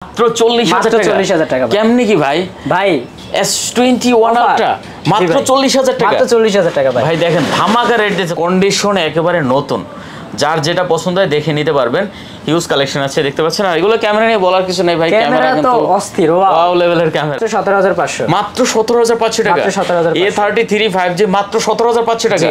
মাত্র 40,000 টাকা। কেমনে কি ভাই? ভাই S21 আলট্রা মাত্র 40,000 টাকা। মাত্র 40,000 টাকা ভাই। ভাই দেখেন ধামাকা রেট দিয়েছে, কন্ডিশন একেবারে নতুন। যার যেটা পছন্দ হয় দেখে নিতে পারবেন। হিউজ কালেকশন আছে দেখতে পাচ্ছেন। আর এগুলো ক্যামেরা নিয়ে বলার কিছু নেই ভাই, ক্যামেরা তো অস্থির, ওয়াও লেভেলের ক্যামেরা। 17,500 মাত্র 17,500 টাকা। মাত্র 17,500 A33 5G মাত্র 17,500 টাকা।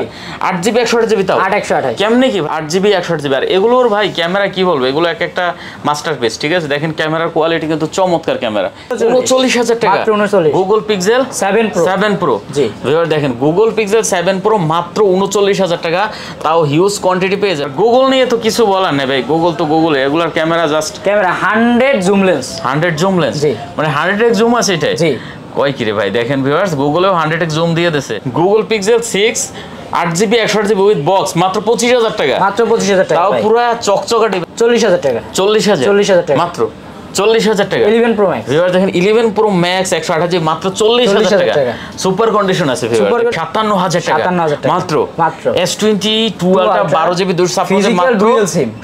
8GB 128GB তাও 8/128 কেমনে কি 8GB 128GB। আর এগুলোর ভাই ক্যামেরা কি বলবো, এগুলো এক একটা মাস্টারপিস। ঠিক আছে, দেখেন ক্যামেরার কোয়ালিটি কিন্তু চমৎকার ক্যামেরা। 39,000 টাকা মাত্র 39। গুগল পিক্সেল 7 প্রো জি ভিউয়ার দেখেন গুগল পিক্সেল 7 প্রো মাত্র 39,000 টাকা, তাও হিউজ কোয়ান্টিটি পেয়ে যায়। গুগল নিয়ে তো কিছু বলার নেই ভাই, গুগল তো গুগল, এগুলার camera just camera 100 zoom lens 100 zoom lens মানে 100x জুম আছে এটাই। জি কয় কি রে ভাই, দেখেন ভিউয়ার্স গুগলেও 100x জুম দিয়ে দিয়েছে। Google pixel 6 8GB 128GB with box মাত্র 25,000 টাকা। মাত্র 25,000 টাকা তাও পুরো চকচকাটি 40,000 টাকা। 40,000 টাকা মাত্র 40,000 টাকা। 11 প্রো ম্যাক্স ভিউয়ার দেখেন 11 প্রো ম্যাক্স 128GB মাত্র 40,000 টাকা। সুপার কন্ডিশন আছে ভিউয়ার 57,000 টাকা মাত্র। S22 আলট্রা 12GB 256 মাত্র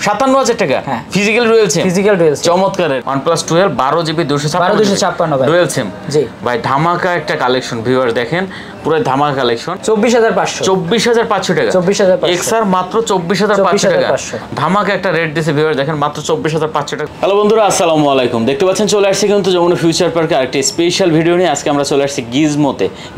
57,000 টাকা। ফিজিক্যাল ডুয়াল সিম চমৎকার। OnePlus 12 12GB 256 ডুয়াল সিম জি ভাই ধামাকা একটা কালেকশন। ভিউয়ার দেখেন পুরো ধামাকা কালেকশন 24,500 টাকা। এক্সআর মাত্র 24,500 টাকা। ধামাকা একটা রেট দিয়েছে ভিউয়ার দেখেন মাত্র 24,500 টাকা। হ্যালো বন্ধুরা, আসসালামু আলাইকুম। দেখতে পাচ্ছেন চলে আসছি কিন্তু যমুনা ফিউচার পার্কে আরেকটি স্পেশাল ভিডিও নিয়ে। আজকে আমরা চলে আসছি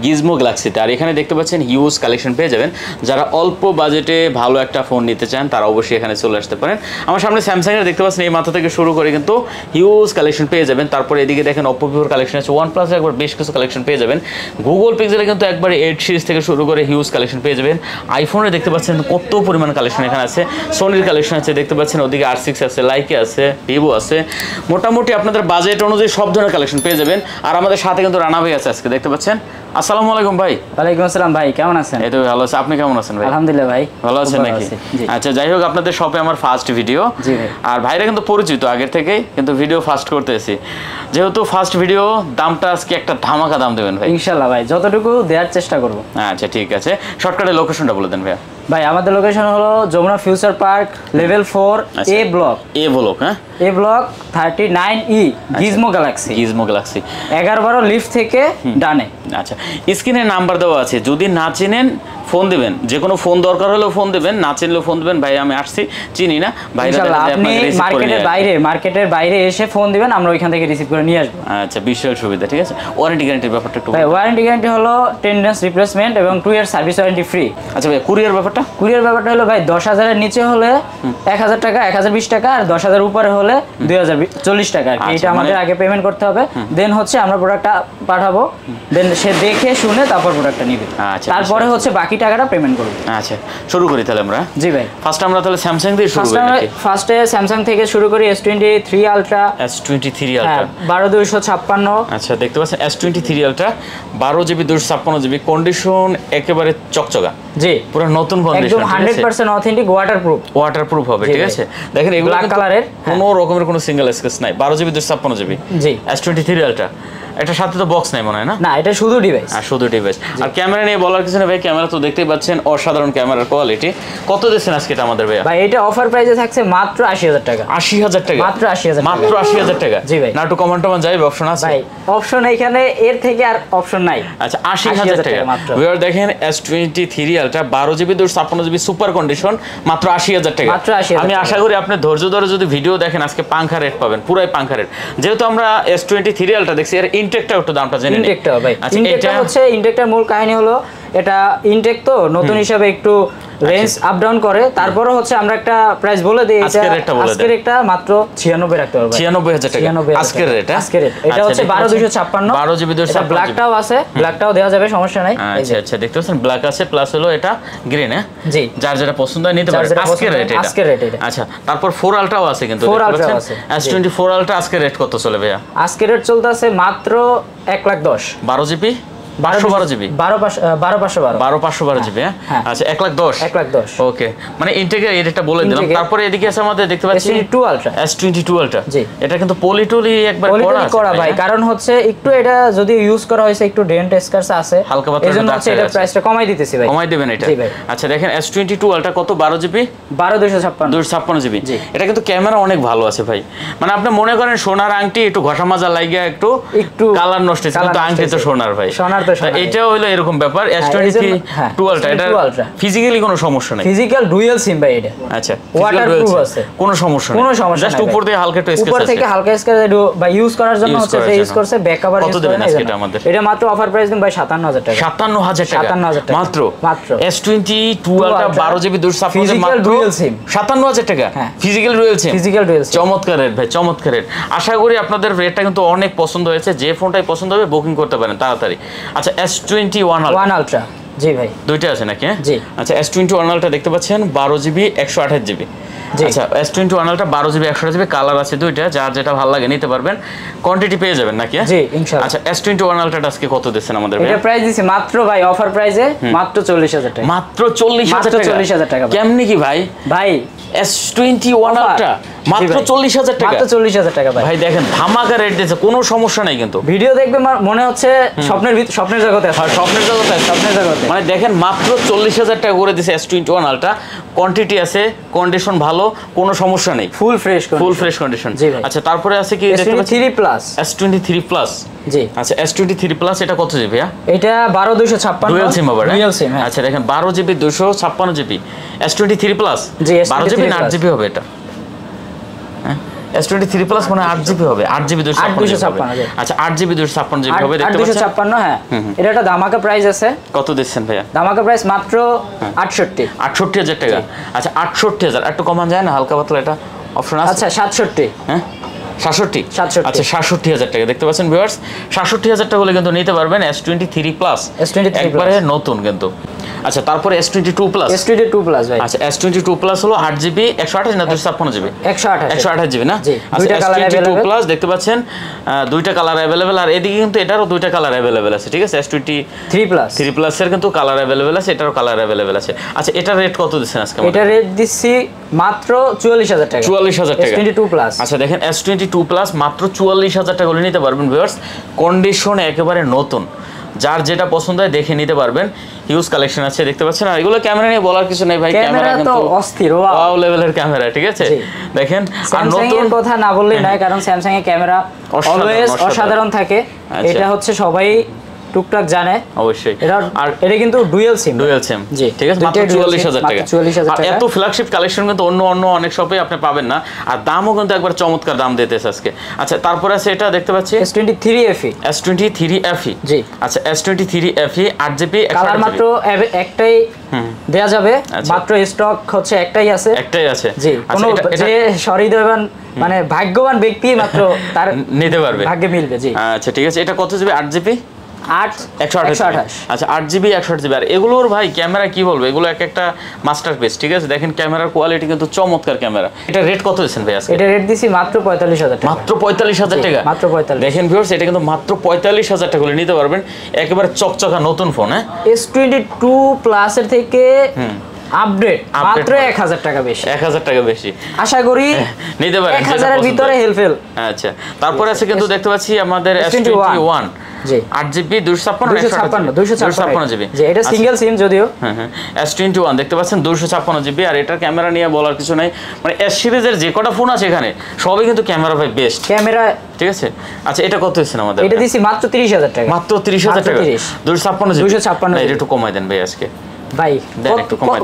গিজমো গ্যালাক্সিতে। আর এখানে দেখতে পাচ্ছেন হিউজ কালেকশন পেয়ে যাবেন। যারা অল্প বাজেটে ভালো একটা ফোন নিতে চান তারা অবশ্যই এখানে চলে আসতে পারেন। আমার সামনে স্যামসাং এর দেখতে পাচ্ছেন এই মাথা থেকে শুরু করে কিন্তু হিউজ কালেকশন পেয়ে যাবেন। তারপরে এদিকে দেখেন অপো ভিভোর কালেকশন আছে, OnePlus একবার বেশ কিছু কালেকশন পেয়ে যাবেন। গুগল পিক্সেলে কিন্তু একবার 8 সিরিজ থেকে শুরু করে হিউজ কালেকশন পেয়ে যাবেন। আইফোনে দেখতে পাচ্ছেন কত পরিমাণ কালেকশন এখানে আছে। সোনির কালেকশন আছে দেখতে পাচ্ছেন, ওদিকে R6 আছে, লাইকে আছে, ভিভো আছে। মোটামুটি আপনাদের বাজেট অনুযায়ী সব ধরনের কালেকশন পেয়ে যাবেন। আর আমাদের সাথে কিন্তু রানা ভাই আছে আজকে দেখতে পাচ্ছেন। আসসালামু আলাইকুম ভাই। ওয়ালাইকুম আসসালাম ভাই, কেমন আছেন? এই তো ভালো আছি, আপনি কেমন আছেন ভাই? আলহামদুলিল্লাহ ভাই ভালো আছেন নাকি? আচ্ছা যাই হোক, আপনাদের শপে আমার ফার্স্ট ভিডিও। জি ভাই। আর ভাইরা কিন্তু পরিচিত আগের থেকেই, কিন্তু ভিডিও ফার্স্ট করতেছি যেহেতু ফার্স্ট ভিডিও। দামটা আজকে একটা ধামাকা দাম দেবেন ভাই ইনশাআল্লাহ ভাই, যতটুকু দেওয়ার চেষ্টা করব। আচ্ছা ঠিক আছে, শর্টকাটে লোকেশনটা বলে দেন ভাই। ভাই আমাদের লোকেশন হলো Jamuna future park level 4 A block. হ্যাঁ A block 39E Gizmo Galaxy 11-12 lift থেকে ডানে। আচ্ছা স্ক্রিনে নাম্বার দেওয়া আছে, যদি না চিনেন ফোন দিবেন, যে কোনো ফোন দরকার হলেও ফোন দিবেন, না চিনলেও ফোন দিবেন। ভাই আমি আসছি, চিনি না ভাই, আপনি মার্কেটের বাইরে এসে ফোন দিবেন, আমরা ওইখান থেকে রিসিভ করে নিয়ে আসবো। আচ্ছা বিশাল সুবিধা। ঠিক আছে, ওয়ারেন্টি গ্যারান্টির ব্যাপারটা একটু ভাই। ওয়ারেন্টি গ্যারান্টি হলো 10 ডেজ রিপ্লেসমেন্ট এবং 2 ইয়ার সার্ভিস ওয়ারেন্টি ফ্রি। আচ্ছা ভাই কুরিয়ার ব্যাপারটা হলো ভাই 10,000 এর নিচে হলে 1,000 টাকা 1,020 টাকা, আর 10,000 উপরে হলে 2,040 টাকা। এটা আমাদের আগে পেমেন্ট করতে হবে, দেন হচ্ছে আমরা প্রোডাক্টটা পাঠাবো, দেন সে দেখে শুনে তারপর প্রোডাক্টটা নেবে। তারপরে হচ্ছে বাকি টাকাটা পেমেন্ট করবে। আচ্ছা শুরু করি তাহলে আমরা। জি ভাই, ফার্স্ট আমরা তাহলে স্যামসাং দিয়ে শুরু করি নাকি? ফার্স্টে স্যামসাং থেকে শুরু করি। S23 ultra 12/256। আচ্ছা দেখতে পাচ্ছেন S23 ultra 12GB 256GB, condition একেবারে চকচকা। জি পুরো নতুন কন্ডিশন, একদম 100% অথেন্টিক, ওয়াটারপ্রুফ হবে। ঠিক আছে, দেখেন এগুলো ব্ল্যাক কালারের, কোনো রকমের কোনো সিঙ্গেল স্ক্র্যাচ নাই। 12GB 256GB জি S23 আলট্রা। এটা সাথে তো বক্স নাই মনে হয় না? না, এটা শুধু ডিভাইস। আর ক্যামেরা নিয়ে বলার কিছু নেই ভাই, ক্যামেরা তো দেখতেই পাচ্ছেন অসাধারণ ক্যামেরার কোয়ালিটি। কত দিচ্ছেন আজকে এটা আমাদের ভাই? ভাই এটা অফার প্রাইসে থাকছে মাত্র 80,000 টাকা। 80,000 টাকা মাত্র 80,000 টাকা। জি ভাই। না একটু কমেন্ট যাইবে, অপশন আছে ভাই? অপশন এখানে এর থেকে আর অপশন নাই। আচ্ছা 80,000 টাকা মাত্র। ভিউয়ার দেখেন S23 ultra 12GB 256GB super condition মাত্র 80,000 টাকা। আমি আশা করি আপনি ধৈর্য ধরে যদি ভিডিও দেখেন আজকে পাঙ্খা রেট পাবেন, পুরাই পাঙ্খা রেট। যেহেতু আমরা S23 আলট্রা দেখছি, এর ইনটেকটা একটু দামটা জেনে নিই। ইনটেকটা ভাই, ইনটেকটার মূল কাহিনী হলো এটা ইনটেক তো নতুন হিসাবে একটু রেঞ্জ আপ ডাউন করে। তারপরে হচ্ছে আমরা একটা প্রাইস বলে দেই, আজকের একটা মাত্র 96 রাখতে পারবো। 96,000 টাকা আজকের রেট। এটা হচ্ছে 12/256 12GB 256। ব্ল্যাকটাও আছে, ব্ল্যাকটাও দেওয়া যাবে, সমস্যা নাই। আচ্ছা দেখতে পাচ্ছেন ব্ল্যাক আছে, প্লাস হলো এটা গ্রিন। হ্যাঁ জি, যার যেটা পছন্দ হয় নিতে পারেন। আজকের রেট এটা। আচ্ছা তারপর 4 আলট্রাও আছে কিন্তু, S24 আলট্রা আজকের রেট কত চলে ভাইয়া? আজকের রেট চলতেছে মাত্র 1,10,000। 12GB 512 GB 12512 GB. আচ্ছা 1,10,000 1,10,000 ওকে, মানে ইনটেকের এটা বলে দিলাম। তারপরে এদিকে আছে আমাদের দেখতে পাচ্ছি S22 Ultra। S22 Ultra, জি এটা কিন্তু পলিটলি একবার করা ভাই, কারণ হচ্ছে একটু এটা যদি ইউজ করা হয়েছে একটু ডেন্ট স্কার্স আছে, হালকা পাতলা, এজন্য হচ্ছে এটা প্রাইসটা কমাই দিতেছি ভাই। কমাই দিবেন এটা? আচ্ছা দেখেন S22 Ultra কত, 12 জিবি 256 জিবি। এটা কিন্তু ক্যামেরা অনেক ভালো আছে ভাই, মানে আপনি মনে করেন সোনার আংটি একটু ঘষা মাজা লাগিয়া একটু কালার নষ্ট হয়েছে, কিন্তু আংটি তো সোনার ভাই, এটাও হলো এরকম ব্যাপার। S23 Ultra এটা ফিজিক্যালি কোনো সমস্যা নাই, ফিজিক্যাল ডুয়াল সিম ভাই এটা। আচ্ছা ওয়াটারপ্রুফ আছে, কোনো সমস্যা নেই, জাস্ট উপর থেকে হালকা একটু স্কেচ আছে, উপর থেকে হালকা স্কেচ বা ইউজ করার জন্য হচ্ছে যে ইউজ করছে ব্যাক কভার ইউজ করে না। এটা মাত্র অফার প্রাইস দিন ভাই 57000 টাকা। 57000 টাকা মাত্র S22 Ultra 12 জিবি 256 মাত্র ডুয়াল সিম 57000 টাকা ফিজিক্যাল ডুয়াল সিম। চমৎকার রেট ভাই, চমৎকার রেট। আশা করি আপনাদের রেটটা কিন্তু অনেক পছন্দ হয়েছে, যে ফোনটাই পছন্দ হবে বুকিং করতে পারেন তাড়াতাড়ি। আচ্ছা S21 Ultra, জি ভাই দুইটা আছে নাকি? জি। আচ্ছা S21 Ultra দেখতে পাচ্ছেন 12 জিবি 128 জিবি। আচ্ছা S21 Ultra 12 GB 128 GB, colour আছে দুইটা, যার যেটা ভালো লাগে নিতে পারবেন, কোয়ান্টিটি পেয়ে যাবেন নাকি? জি ইনশাআল্লাহ। আচ্ছা S21 Ultra আজকে কত দিচ্ছেন আমাদের ভাই? এটা প্রাইস দিছি মাত্র ভাই অফার প্রাইসে মাত্র 40000 টাকা। মাত্র 40000 টাকা? কেমনে কি ভাই? ভাই S21 Ultra মাত্র 40000 টাকা? মাত্র 40000 টাকা ভাই। ভাই দেখেন ধামাকা রেট দিয়েছে, কোনো সমস্যা নাই কিন্তু। ভিডিও দেখবে মনে হচ্ছে স্বপ্নের জগতে আছে। স্বপ্নের জগতে মানে দেখেন মাত্র 40000 টাকা করে দিয়েছে S21 Ultra, কোয়ান্টিটি আছে, কন্ডিশন ভালো, কোনো সমস্যা নেই, ফুল ফ্রেশ কন্ডিশন। আচ্ছা তারপরে আছে কি S23 Plus, S23 Plus। জি আচ্ছা S23 Plus এটা কত জিবি? এটা 12256 ডুয়াল সিম আবার? Dual SIM. আচ্ছা দেখেন 12 জিবি 256 জিবি S23 Plus। জি 12 জিবি না 8 জিবি হবে এটা? S23 Plus মানে 8 জিবি হবে, 8 জিবি 256। আচ্ছা 8 জিবি 256 জিবি হবে দেখতে পাচ্ছেন? 256 হ্যাঁ। এটা একটা ধামাকা প্রাইস আছে। কত দিচ্ছেন ভাইয়া? ধামাকা প্রাইস মাত্র 68000 টাকা। আচ্ছা 68000 একটু কমান যায় না হালকা পাতলা, এটা অপশন আছে? আচ্ছা 67। হ্যাঁ 67। আচ্ছা 67000 টাকা দেখতে পাচ্ছেন ভিউয়ার্স, 67000 টাকা হলে কিন্তু নিতে পারবেন S23 Plus, একবারে নতুন কিন্তু। আচ্ছা তারপরে S22 Plus। ভাই আচ্ছা S22 Plus হলো 8 জিবি 128 না 256 জিবি? 128 জিবি না? আচ্ছা S22 Plus দেখতে পাচ্ছেন দুইটা কালার अवेलेबल, আর এদিকে কিন্তু এটারও দুইটা কালার अवेलेबल আছে, ঠিক আছে? S23 Plus এর কিন্তু কালার अवेलेबल আছে, এটারও কালার अवेलेबल আছে। আচ্ছা এটার রেট কত দিচ্ছেন আজকে? এটা রেট দিচ্ছি মাত্র 44000 টাকা। 44000 টাকা S22 Plus। আচ্ছা দেখেন S22 Plus মাত্র 44000 টাকা হলে নিতে পারবেন ভিউয়ার্স, কন্ডিশন একেবারে নতুন, যার যেটা পছন্দ হয় দেখে নিতে পারবেন। হিউজ কালেকশন আছে দেখতে পাচ্ছেন, আর এগুলো ক্যামেরা নিয়ে বলার কিছু নেই ভাই, ক্যামেরা কিন্তু অস্থির, ওয়াও লেভেলের ক্যামেরা, ঠিক আছে? দেখেন আর নতুন কথা না বললেই নয়, কারণ স্যামসাং এর ক্যামেরা অলওয়েজ অসাধারণ থাকে, এটা হচ্ছে সবাই টুকটাক জানে অবশ্যই। আর এটা কিন্তু ডুয়াল সিম, জি ঠিক আছে, মাত্র 44000 টাকা। আর এত ফ্ল্যাগশিপ কালেকশন কিন্তু অন্য অনেক শপে আপনি পাবেন না, আর দামও কিন্তু একবার চমৎকার দাম দিতেছে আজকে। আচ্ছা তারপরে আছে এটা দেখতে পাচ্ছি S23 FE। জি আচ্ছা S23 FE 8 জিবি, কালার মাত্র একটাই দেয়া যাবে, মাত্র স্টক হচ্ছে একটাই আছে জি। কোনো যে সহৃদয়বান মানে ভাগ্যবান ব্যক্তি মাত্র তার নিতে পারবে, ভাগ্যে মিলবে। জি আচ্ছা ঠিক আছে, এটা কত জিবি? 8 জিবি 128। আচ্ছা 8 জিবি 128 জিবি। আর এগুলোর ভাই ক্যামেরা কি বলবো, এগুলো একটা মাস্টারপিস, ঠিক আছে? দেখেন ক্যামেরার কোয়ালিটি কিন্তু চমৎকার ক্যামেরা। এটা রেট কত দিয়েছেন ভাই আজকে? এটা রেট দিছি মাত্র 45000 টাকা। মাত্র 45000 টাকা? মাত্র 45। দেখেন ভিউয়ার্স, এটা কিন্তু মাত্র 45000 টাকা হলে নিতে পারবেন, একেবারে চকচকা নতুন ফোন। হ্যাঁ S22 Plus এর থেকে আপডেট মাত্র 1000 টাকা বেশি, 1000 টাকা বেশি। আশা করি নিতে পারেন 1000 এর ভিতরে হেলফেল। আচ্ছা তারপরে আছে কিন্তু দেখতে পাচ্ছি আমাদের S21 জি 8 জিবি 256 জিবি। যে এটা সিঙ্গেল সিম যদিও। হ্যাঁ S21 দেখতে পাচ্ছেন 256 জিবি। আর এটার ক্যামেরা নিয়ে বলার কিছু নাই, মানে S সিরিজের যে কটা ফোন আছে এখানে সবই কিন্তু ক্যামেরা ভাই বেস্ট ক্যামেরা, ঠিক আছে? আচ্ছা এটা কত দিচ্ছেন আমাদের? এটা দিছি মাত্র 30000 টাকা। মাত্র 30000 টাকা 256 জিবি। এটা একটু কমাই দেন ভাই আজকে ভাই,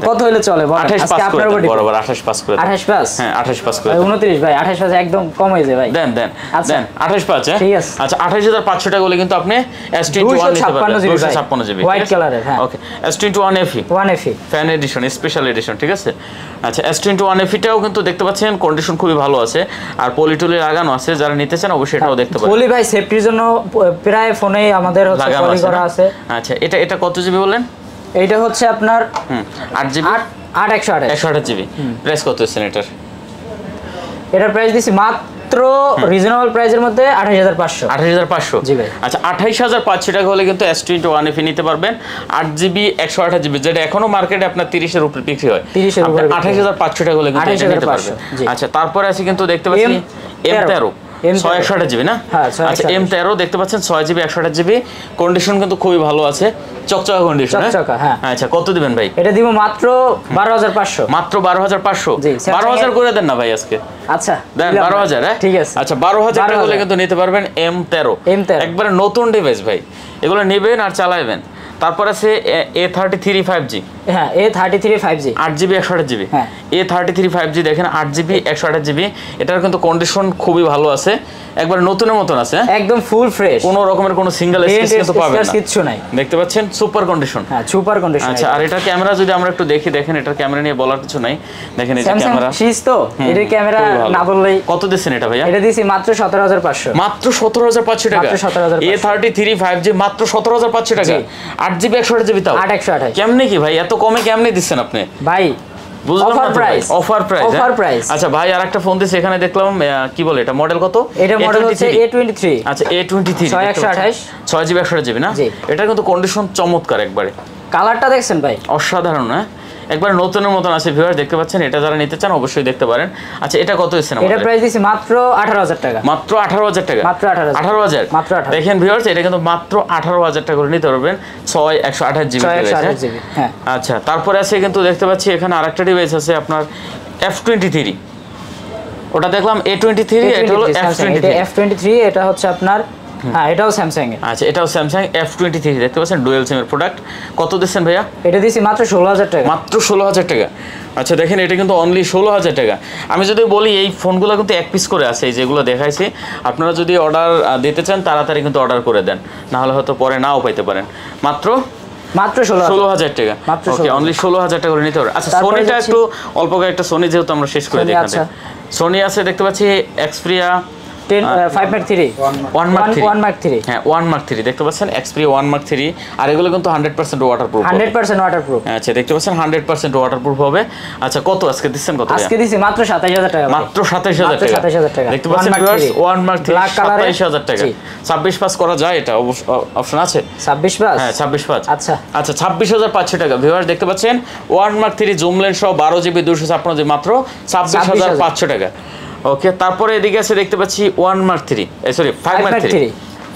কত হলে চলে? 28 পাস করে দেন, বরাবর 28 পাস করে দেন। 28 পাস? হ্যাঁ 28 পাস করে দেন। 29 ভাই, 28 পাস একদম কমাই যায় ভাই। দেন 28 পাস। হ্যাঁ ঠিক আছে। আচ্ছা 28500 টাকা হলে কিন্তু আপনি S21 নিতে পারবেন, 256 জিবি হোয়াইট কালারের। হ্যাঁ ওকে, S21 FE fan addition, special edition, ঠিক আছে? আচ্ছা S21 FE টাও কিন্তু দেখতে পাচ্ছেন কন্ডিশন খুবই ভালো আছে, আর পলিটুলি লাগানো আছে, যারা নিতে চান অবশ্যই এটাও দেখতে পারেন। পলি ভাই সেফটির জন্য প্রায় ফোনেই আমাদের হচ্ছে পলি করা আছে। আচ্ছা এটা কত জিবি বলেন? এইটা হচ্ছে আপনার 8 জিবি 128 জিবি। প্রাইস কত হচ্ছে এটার? এটার প্রাইস দিছি মাত্র মাত্র রিজনেবল প্রাইসের মধ্যে 28500। 28500 জি ভাই। আচ্ছা 28500 টাকা হলে কিন্তু S21 FE নিতে পারবেন 8GB 128GB, যেটা এখনো মার্কেটে আপনার 30 এর উপরে বিক্রি হয়। 30 এর উপরে 28500 টাকা হলে কিন্তু এটা নিতে পারবেন। আচ্ছা তারপরে আছে কিন্তু দেখতে পাচ্ছি M13 128GB না? আচ্ছা M13 দেখতে পাচ্ছেন 6GB 128GB, কন্ডিশন কিন্তু খুবই ভালো আছে, চকচকা কন্ডিশন। চকচকা, হ্যাঁ। আচ্ছা কত দিবেন ভাই? এটা দিব মাত্র 12500। মাত্র 12500? জি, 12000 করে দেন না ভাই আজকে। আচ্ছা দেন 12000। হ্যাঁ ঠিক আছে। আচ্ছা 12000 টাকা হলে কিন্তু নিতে পারবেন M13 একবারে নতুন ডিভাইস ভাই, এগুলো নেবেন আর চালাবেন। তারপর আছে A33 5G। হ্যাঁ A33 5G 8GB 128GB। হ্যাঁ A33 5G দেখেন 8GB 128GB, এটার কিন্তু কন্ডিশন খুবই ভালো আছে, একবার নতুনের মতন আছে, একদম ফুল ফ্রেশ, কোনো রকমের কোনো সিঙ্গেল স্ক্র্যাচ কিন্তু পাবেন না, কিছু নাই। দেখতে পাচ্ছেন সুপার কন্ডিশন। হ্যাঁ সুপার কন্ডিশন। আচ্ছা আর এটার ক্যামেরা যদি আমরা একটু দেখি, দেখেন এটার ক্যামেরা নিয়ে বলার কিছু নাই, দেখেন এই যে স্যামসাং ক্যামেরা সিরিজ তো এর ক্যামেরা না বললেই। কত দিচ্ছেন এটা ভাইয়া? এটা দিছি মাত্র 17500। মাত্র 17500 টাকা। মাত্র 17500। A33 5G মাত্র 17500 টাকা। 8GB 128GB তাও 8128। কেমনে কি ভাই এত কমে কেমনে দিচ্ছেন আপনি ভাই? বুঝলাম না price, offer price, offer price. আচ্ছা ভাই আরেকটা ফোন দিছে এখানে দেখলাম, কি বলে এটা মডেল কত? এটা মডেল হচ্ছে A23। আচ্ছা A23 6128 6GB 128GB না? এটা কিন্তু কন্ডিশন চমৎকার একবারে, কালারটা দেখছেন ভাই অসাধারণ। হ্যাঁ একবার নতুনের মতন আছে ভিউয়ার, দেখতে পাচ্ছেন, এটা যারা নিতে চান অবশ্যই দেখতে পারেন। আচ্ছা এটা কত দিচ্ছেন আমাদের? এটা প্রাইস দিছি মাত্র 18000 টাকা। মাত্র 18000 টাকা? মাত্র 18000। মাত্র 18। দেখেন ভিউয়ার্স এটা কিন্তু মাত্র 18000 টাকা করে নিতে পারবেন, 128GB। হ্যাঁ আচ্ছা তারপরে আছে কিন্তু দেখতে পাচ্ছি এখানে আরেকটা ডিভাইস আছে আপনার F23, ওটা দেখলাম A23, এটা হলো F23, এটা হচ্ছে আপনার, হ্যাঁ এটাও স্যামসাং এর। আচ্ছা এটাও স্যামসাং F23 দেখতে পাচ্ছেন, ডুয়াল সিম এর প্রোডাক্ট। কত দিচ্ছেন ভাইয়া? এটা দিছি মাত্র 16000 টাকা। মাত্র 16000 টাকা। আচ্ছা দেখেন এটা কিন্তু অনলি 16000 টাকা। আমি যদি বলি এই ফোনগুলো কিন্তু এক পিস করে আছে, এই যেগুলো দেখাইছি, আপনারা যদি অর্ডার দিতে চান তাড়াতাড়ি কিন্তু অর্ডার করে দেন, না হলে হয়তো পরে নাও পাইতে পারেন। মাত্র 16000 টাকা। ওকে অনলি 16000 টাকা করে নিতে পারবেন। আচ্ছা সোনিটা একটু অল্প কয়েকটা সোনি যেহেতু আমরা শেষ করে দিই এখানে। সোনি আছে দেখতে পাচ্ছি Xperia 5 Mark 3 1 Mark 3 হ্যাঁ 1 Mark 3 দেখতে পাচ্ছেন, Xperia 1 Mark 3, আর এগুলো কিন্তু 100% ওয়াটারপ্রুফ। 100% ওয়াটারপ্রুফ। আচ্ছা দেখতে পাচ্ছেন 100% ওয়াটারপ্রুফ হবে। আচ্ছা কত আজকে দিচ্ছেন? কত আজকে দিছি মাত্র 27000 টাকা। মাত্র 27000 টাকা। 27000 টাকা দেখতে পাচ্ছেন ভিউয়ার্স 1 Mark 3 27000 টাকা। 26 পাস করা যায়, এটা অপশন আছে 26 পাস। হ্যাঁ 26 পাস। আচ্ছা আচ্ছা 26500 টাকা ভিউয়ার্স দেখতে পাচ্ছেন, 1 Mark 3 জুম লেন্স সহ 12GB 256GB মাত্র 26500 টাকা। ওকে তারপরে এদিকে আছে দেখতে পাচ্ছি 1 Mark 3, সরি 5 Mark 3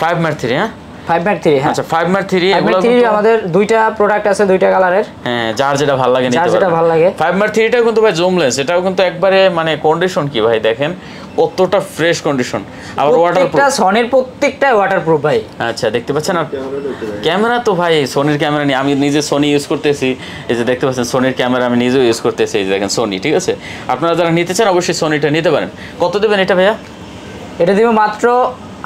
5 Mark 3 হ্যাঁ 5 Mark 3 হ্যাঁ। আচ্ছা 5 Mark 3 এগুলো আমাদের দুইটা প্রোডাক্ট আছে, দুইটা কালারের। হ্যাঁ যার যেটা ভালো লাগে নিতে পারবেন, যার যেটা ভালো লাগে। 5 Mark 3 টাও কিন্তু ভাই জুম লেন্স, এটাও কিন্তু একবারে মানে কন্ডিশন কি ভাই দেখেন কতটা ফ্রেশ কন্ডিশন, আবার ওয়াটারপ্রুফ। সনির প্রত্যেকটা ওয়াটারপ্রুফ ভাই। আচ্ছা দেখতে পাচ্ছেন, আর ক্যামেরা তো ভাই সোনির ক্যামেরা নিয়ে আমি নিজে সোনি ইউজ করতেছি, এই যে দেখতে পাচ্ছেন সোনির ক্যামেরা আমি নিজেও ইউজ করতেছি, এই যে দেখেন সোনি। ঠিক আছে আপনারা যারা নিতে চান অবশ্যই সোনিটা নিতে পারেন। কত দেবেন এটা ভাইয়া? এটা দিব মাত্র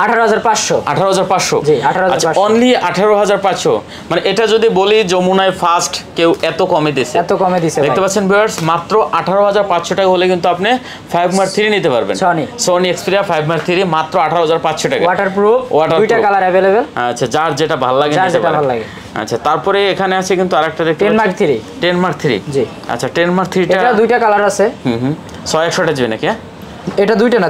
18500। 18500 জি 18500 অনলি 18500। মানে এটা যদি বলি যমুনায় ফার্স্ট কেউ এত কমে দিছে, এত কমে দিছে দেখতে পাচ্ছেন ভিউয়ার্স, মাত্র 18500 টাকা হলে কিন্তু আপনি 5 Mark 3 নিতে পারবেন। সোনি Xperia 5 Mark 3 মাত্র 18500 টাকা। ওয়াটারপ্রুফ, দুইটা কালার अवेलेबल। আচ্ছা যার যেটা ভালো লাগে নিতে পারেন। আচ্ছা তারপরে এখানে আছে কিন্তু আরেকটা দেখতে 10 Mark 3 10 Mark 3 জি। আচ্ছা 10 Mark 3 টা এটা দুইটা কালার আছে। 6128 জিবি নাকি? এটা দুইটা না,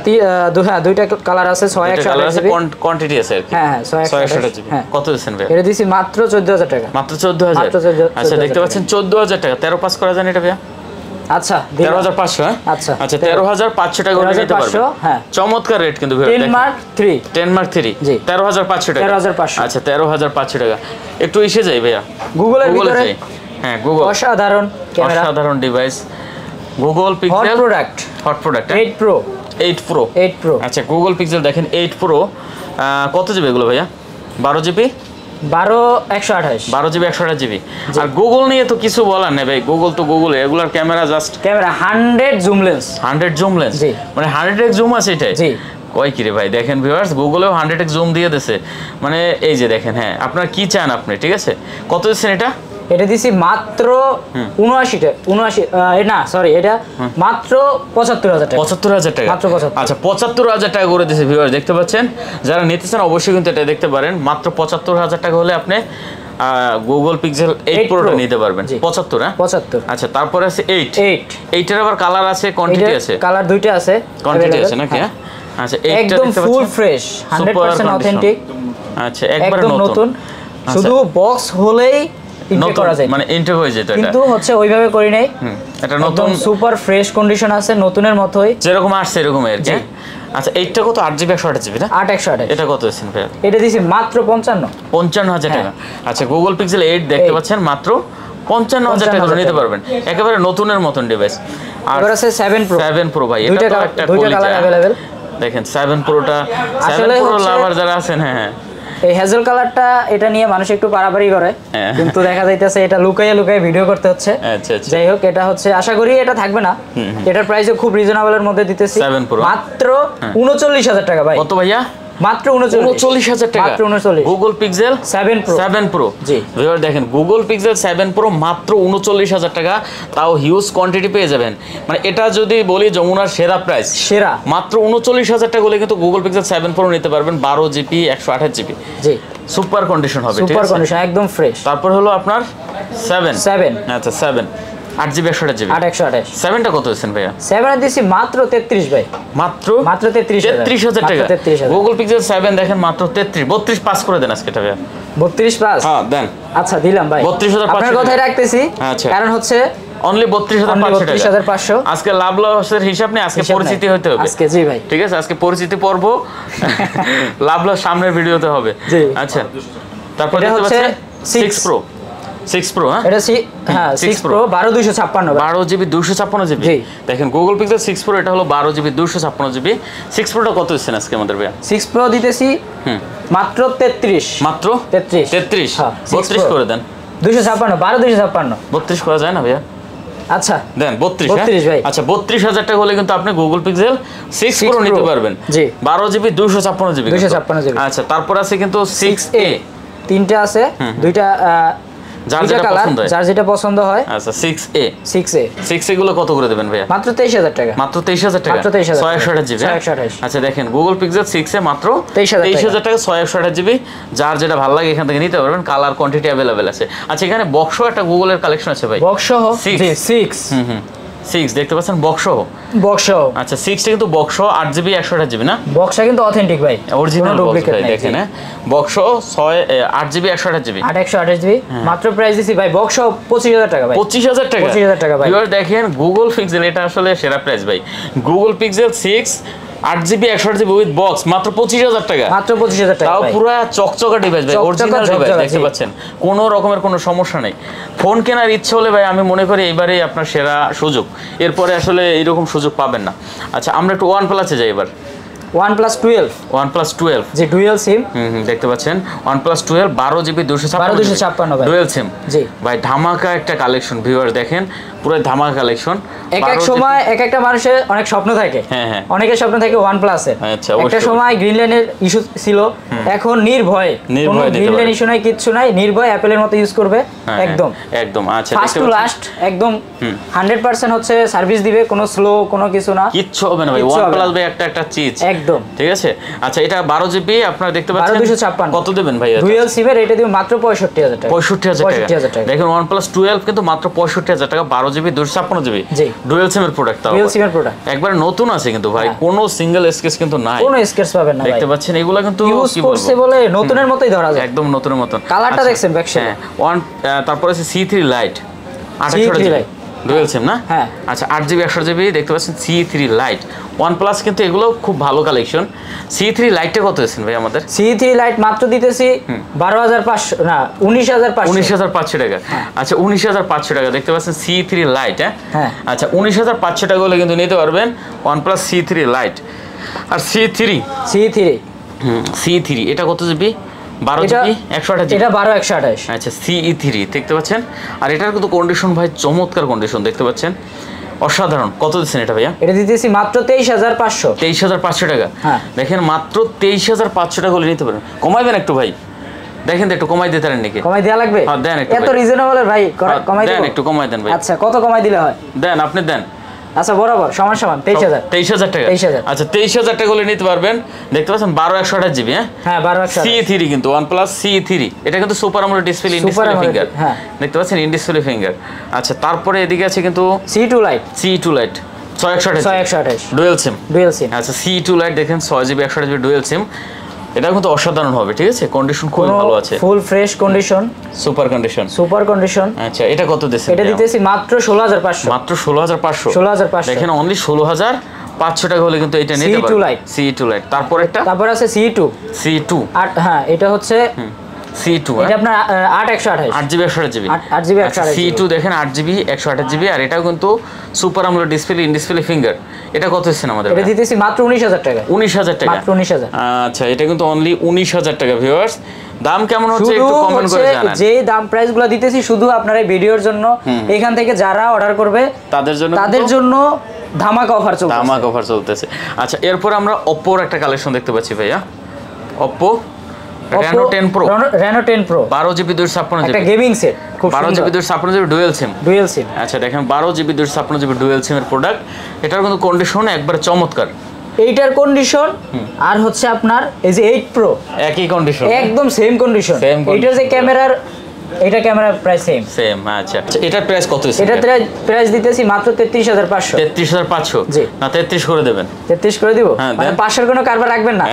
হ্যাঁ দুইটা কালার আছে, 6128 জিবি কোয়ান্টিটি আছে আর কি। হ্যাঁ হ্যাঁ 6128 জিবি। কত দিবেন ভাই? এটা দিছি মাত্র 14000 টাকা। মাত্র 14000। আচ্ছা দেখতে পাচ্ছেন 14000 টাকা। 13 পাস করা যায় এটা ভাইয়া? আচ্ছা 13500 হ্যাঁ। আচ্ছা আচ্ছা 13500 টাকা করে নিতে পারবেন। হ্যাঁ চমৎকার রেট কিন্তু ভাই। 10 Mark 3 10 Mark 3 জি 13500 টাকা। 13500। আচ্ছা 13500 টাকা। একটু এসে যাই ভাইয়া গুগলের ভিতরে। হ্যাঁ গুগল অসাধারণ ক্যামেরা, অসাধারণ device, Google pixel hot product 8 Pro 8 Pro। আচ্ছা গুগল পিক্সেল দেখেন 8 Pro কত জিবি এগুলো ভাইয়া? 12 জিবি 12 জিবি 128 জিবি। আর গুগল নিয়ে তো কিছু বলার নেই ভাই, গুগল তো গুগল, এগুলার camera just camera 100 zoom lens, 100 zoom lens মানে 100x জুম আছে এটাই। জি কয় কি রে ভাই দেখেন ভিউয়ার্স, গুগলেও 100x জুম দিয়ে দিয়েছে, মানে এই যে দেখেন। হ্যাঁ আপনারা কি চান আপনি? ঠিক আছে কত দিচ্ছেন এটা? এটা দিছি মাত্র 79 না সরি এটা মাত্র 75000 টাকা। 75000 টাকা মাত্র 75। আচ্ছা 75000 টাকা করে দিয়েছে ভিউয়ার্স, দেখতে পাচ্ছেন। যারা নিতে চান অবশ্যই কিন্তু এটা দেখতে পারেন, মাত্র 75000 টাকা হলে আপনি গুগল পিক্সেল 8 প্রোটা নিতে পারবেন। 75 হ্যাঁ 75। আচ্ছা তারপরে আছে 8 এর আবার কালার আছে, কোয়ান্টিটি আছে, কালার দুইটা আছে, কোয়ান্টিটি আছে নাকি? হ্যাঁ আচ্ছা এইটা একদম ফুল ফ্রেশ 100% অথেন্টিক। আচ্ছা একবারে নতুন, শুধু বক্স হলেই ইনটেক করা যায়, মানে ইনটেক হয়ে যেত, কিন্তু হচ্ছে ওইভাবে করি নাই। এটা নতুন সুপার ফ্রেশ কন্ডিশন আছে, নতুনের মতোই যেরকম আসছে এরকমই আর কি। আচ্ছা এইটা কত 8GB 128GB না 8/128? এটা কত দিচ্ছেন ভাই? এটা দিছি মাত্র 55,000 টাকা। আচ্ছা গুগল পিক্সেল 8 দেখতে পাচ্ছেন মাত্র 55,000 টাকা করে নিতে পারবেন, একেবারে নতুনের মতন ডিভাইস। আর এবার আছে 7 Pro ভাই, এটা তো একটা দুইটা কালার अवेलेबल। দেখেন 7 Proটা, 7 Pro লাভার যারা আছেন, হ্যাঁ এই হ্যাজেল কালারটা এটা নিয়ে মানুষ একটু পারাপারি করে, কিন্তু দেখা যাইতেছে এটা লুকাইয়ে লুকাইয়ে ভিডিও করতে হচ্ছে। আচ্ছা আচ্ছা যাই হোক, এটা হচ্ছে আশা করি এটা থাকবে না। এটার প্রাইসও খুব রিজনেবলের মধ্যে দিতেছি, 7 Pro মাত্র 39,000 টাকা ভাই। কত ভাইয়া? মাত্র 39,000 টাকা, মাত্র 39 গুগল পিক্সেল 7 Pro। জি ভিউয়ার দেখেন গুগল পিক্সেল 7 Pro মাত্র 39,000 টাকা, তাও হিউজ কোয়ান্টিটি পেয়ে যাবেন। মানে এটা যদি বলি যমুনার সেরা প্রাইস, সেরা মাত্র 39,000 টাকা হলে কিন্তু গুগল পিক্সেল 7 Pro নিতে পারবেন, 12GB 128GB। জি সুপার কন্ডিশন হবে, সুপার কন্ডিশন একদম ফ্রেশ। তারপর হলো আপনার 7 আচ্ছা 7 8GB 128GB 8/128। 7টা কত হয়েছেন ভাইয়া? 7 দিছি মাত্র 33 ভাই, মাত্র 33,000 টাকা। 33,000 গুগল পিক্সেল 7 দেখেন মাত্র 32 পাস করে দেন আজকে এটা ভাইয়া। 32 প্লাস, হ্যাঁ দেন। আচ্ছা দিলাম ভাই, 32,500 আপনার কথাই রাখতেছি। আচ্ছা। কারণ হচ্ছে অনলি 32,500 টাকা। আজকে লাভ লসের হিসাব নেই, আজকে পরিচিতি হতে হবে আজকে। জি ভাই, ঠিক আছে, আজকে পরিচিতি পর্ব, লাভ লস সামনের ভিডিওতে হবে। জি আচ্ছা তারপর এটা দেখতে হচ্ছে পাচ্ছেন 6 Pro হ্যাঁ এটা হ্যাঁ 6 Pro 12/256 12GB 256GB। জি দেখেন গুগল পিক্সেল 6 Pro এটা হলো 12GB 256GB। 6 Proটা কত দিচ্ছেন আজকে আমাদের ভাইয়া? 6 Pro দিতেছি মাত্র 33, মাত্র 33 হ্যাঁ 32 করে দেন। 256 12/256 32 করা যায় না ভাইয়া? আচ্ছা দেন 32 ভাই। আচ্ছা 32,000 টাকা হলে কিন্তু আপনি গুগল পিক্সেল 6 Pro নিতে পারবেন। জি 12GB 256GB। আচ্ছা তারপর আছে কিন্তু 6A, তিনটা আছে, দুইটা যার যেটা পছন্দ হয়, যার যেটা পছন্দ হয়। আচ্ছা 6A 6A গুলো কত করে দেবেন ভাইয়া? মাত্র 23,000 টাকা। মাত্র 23,000 টাকা, 628GB। আচ্ছা দেখেন গুগল পিক্সেল 6A মাত্র 23,000 টাকা, 628GB। যার যেটা ভালো লাগে এখান থেকে নিতে পারবেন, কালার কোয়ান্টিটি अवेलेबल আছে। আচ্ছা এখানে বক্স একটা গুগলের কালেকশন আছে ভাই, বক্স সহ। জি 6 6 দেখতে পাচ্ছেন বক্স সহ। আচ্ছা 6টা কিন্তু বক্স 8GB 128GB না? বক্সটা কিন্তু অথেন্টিক ভাই, অরিজিনাল বক্স ভাই। দেখেন হ্যাঁ বক্স 8GB 128GB 128GB। মাত্র প্রাইস দিছি ভাই বক্স 25,000 টাকা ভাই। 25,000 টাকা, 25,000 টাকা ভাই। ভিউয়ার দেখেন গুগল পিক্সেল এটা আসলে সেরা প্রাইস ভাই। Google pixel 6 8GB 128GB with box মাত্র 25,000 টাকা, মাত্র 25,000 টাকা। তাও পুরো চকচকা ডিভাইস ভাই, অরিজিনাল ডিভাইস দেখতে পাচ্ছেন, কোনো রকমের কোনো সমস্যা নেই। ফোন কেনার ইচ্ছে হলে ভাই আমি মনে করি এবারেই আপনার সেরা সুযোগ, এরপরে আসলে এইরকম সুযোগ পাবেন না। আচ্ছা আমরা একটু OnePlus-এ যাই এবার। OnePlus 12 যে ডুয়াল সিম দেখতে পাচ্ছেন OnePlus 12 12GB 256 ভাই, ডুয়াল সিম। জি ভাই ধামাকা একটা কালেকশন, ভিউয়ার দেখেন পুরো ধামাকা কালেকশন। এক সময় একটা মানুষের অনেক স্বপ্ন থাকে, হ্যাঁ অনেকের স্বপ্ন থাকে OnePlus এর। আচ্ছা একটা সময় গ্রিন লাইনের ইস্যু ছিল, এখন নির্ভয় কোনো গ্রিন লাইন ইস্যু নাই, কিচ্ছু নাই, নির্ভয় অ্যাপেলের মতো ইউজ করবে একদম। আচ্ছা ফার্স্ট টু লাস্ট একদম 100% হচ্ছে সার্ভিস দিবে, কোনো স্লো কোনো কিছু না, কিচ্ছু হবে না ভাই। OnePlus ভাই একটা চিজ একদম ঠিক আছে। আচ্ছা এটা 12GB আপনারা দেখতে পাচ্ছেন 1256 কত দেবেন ভাই? ডুয়াল সিমের এটা দিব মাত্র 65,000 টাকা। 65,000 টাকা। দেখেন OnePlus 12 কিন্তু মাত্র 65,000 টাকা, 12GB 256GB ডুয়াল সিমের প্রোডাক্ট, তাও ডুয়াল সিমের প্রোডাক্ট একবার নতুন আছে কিন্তু ভাই, কোনো সিঙ্গেল স্কেচ কিন্তু নাই, কোনো স্কেচ পাবেন না দেখতে পাচ্ছেন। এগুলো কিন্তু ইউজ করছে বলে নতুনের মতোই ধরা যায়, একদম নতুনের মতন। কালারটা দেখছেন ব্যাকসাইড। তারপরে আছে C3 Lite 28GB dual SIM না? হ্যাঁ আচ্ছা 8GB 128GB দেখতে পাচ্ছেন C3 Lite। OnePlus কিন্তু এগুলো খুব ভালো কালেকশন। C3 Lite-টা কত দিচ্ছেন ভাই আমাদের? C3 Lite মাত্র দিতেছি 12,500 না 19,500 টাকা। আচ্ছা 19,500 টাকা দেখতে পাচ্ছেন C3 Lite। হ্যাঁ আচ্ছা 19,500 টাকা হলে কিন্তু নিতে পারবেন OnePlus C3 Lite। আর C3 এটা কত জিবি? 12GB 128GB। এটা 12/128। আচ্ছা CE3 দেখতে পাচ্ছেন, আর এটার কিন্তু কন্ডিশন ভাই চমৎকার কন্ডিশন দেখতে পাচ্ছেন, অসাধারণ। কত দিচ্ছেন এটা ভাইয়া? এটা দিতেছি মাত্র 23,500। 23,500 টাকা। হ্যাঁ দেখেন মাত্র 23,500 টাকা হলে নিতে পারেন। কমাই দেন একটু ভাই, দেখেন তো একটু কমাই দিতে পারেন নাকি? কমাই দেয়া লাগবে? হ্যাঁ দেন একটু, এত রিজনেবল ভাই, কমাই দেন একটু কমাই দেন ভাই। আচ্ছা কত কমাই দিলে হয়? দেন আপনি দেন। আচ্ছা বরাবর সমান 23,000 টাকা। আচ্ছা 23,000 টাকা হলে নিতে পারবেন। দেখতে পাচ্ছেন 12/128GB। হ্যাঁ 12/128 C3 কিন্তু OnePlus C3 এটা কিন্তু super AMOLED display, in display finger. হ্যাঁ দেখতে পাচ্ছেন ইন ডিসপ্লে ফিঙ্গার। আচ্ছা তারপরে এদিকে আছে কিন্তু C2 Lite 6128 ডুয়েল সিম। ডুয়েল সিম। আচ্ছা C2 লাইট দেখেন 6GB 128GB ডুয়েল সিম, এটা কিন্তু অসাধারণ হবে, ঠিক আছে, কন্ডিশন খুব ভালো আছে, full fresh condition, super condition. আচ্ছা এটা কত দিছেন? এটা দিতেছি মাত্র 16500। মাত্র 16500। 16500 দেখেন অনলি 16500 টাকা হলে কিন্তু এটা নিতে পারবেন। C2 light. তারপর আছে C2। হ্যাঁ এটা হচ্ছে C2, এটা আপনার 8128 8GB 128GB। 8GB 128GB। C2 দেখেন 8GB 128GB, আর এটাও কিন্তু super AMOLED display, in display finger. এটা কত দিচ্ছেন আমাদের? এটা দিতেছি মাত্র 19000 টাকা। 19000 টাকা, মাত্র 19000। আচ্ছা এটা কিন্তু অনলি 19000 টাকা ভিউয়ার্স। দাম কেমন হচ্ছে একটু কমেন্ট করে জানান। যে দাম প্রাইসগুলো দিতেছি শুধু আপনারা এই ভিডিওর জন্য, এখান থেকে যারা অর্ডার করবে তাদের জন্য ধামাকা অফার চলতেছে। আচ্ছা এরপর আমরা Oppo একটা কালেকশন দেখতে পাচ্ছি ভাইয়া, Oppo Reno 10 Pro। 12GB 256GB একটা গেমিং সেট, খুব 12GB 256GB ডুয়েল সিম। আচ্ছা দেখেন 12GB 256GB ডুয়েল সিমের প্রোডাক্ট, এটার কিন্তু কন্ডিশন একবারে চমৎকার। এইটার কন্ডিশন আর হচ্ছে আপনার এই যে 8 Pro একই কন্ডিশন, একদম সেম কন্ডিশন। এইটার যে ক্যামেরার, এটা ক্যামেরা প্রাইস সেম। আচ্ছা এটার প্রাইস কত আছে? এটা প্রাইস দিতেছি মাত্র 33500। 33500? জি না 33 করে দেবেন। 33 করে দিব, মানে 500 কোনো কারবার রাখবেন না?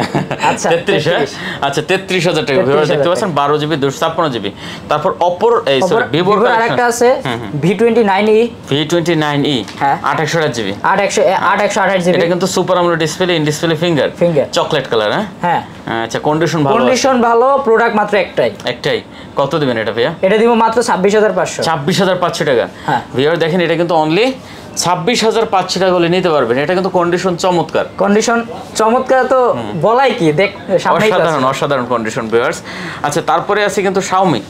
আচ্ছা 33। আচ্ছা 33000 টাকা ভিউয়ার দেখতে পাচ্ছেন, 12GB 256GB। তারপর Oppo এই সরি Vivoর আরেকটা আছে V29e। V29e হ্যাঁ 828GB। 828GB। এটা কিন্তু super AMOLED display, in display finger chocolate colour. হ্যাঁ আচ্ছা কন্ডিশন ভালো, প্রোডাক্ট মাত্র একটাই। কত দিবেন এটা ভাইয়া? এটা দিব মাত্র 26500। 26500 টাকা। হ্যাঁ ভিউয়ার দেখেন এটা কিন্তু অনলি 26500 টাকা হলে নিতে পারবেন। এটা কিন্তু কন্ডিশন চমৎকার তো বলাই কি, দেখ সামনেই তো অসাধারণ কন্ডিশন ভিউয়ার্স। আচ্ছা তারপরে আছে কিন্তু Xiaomi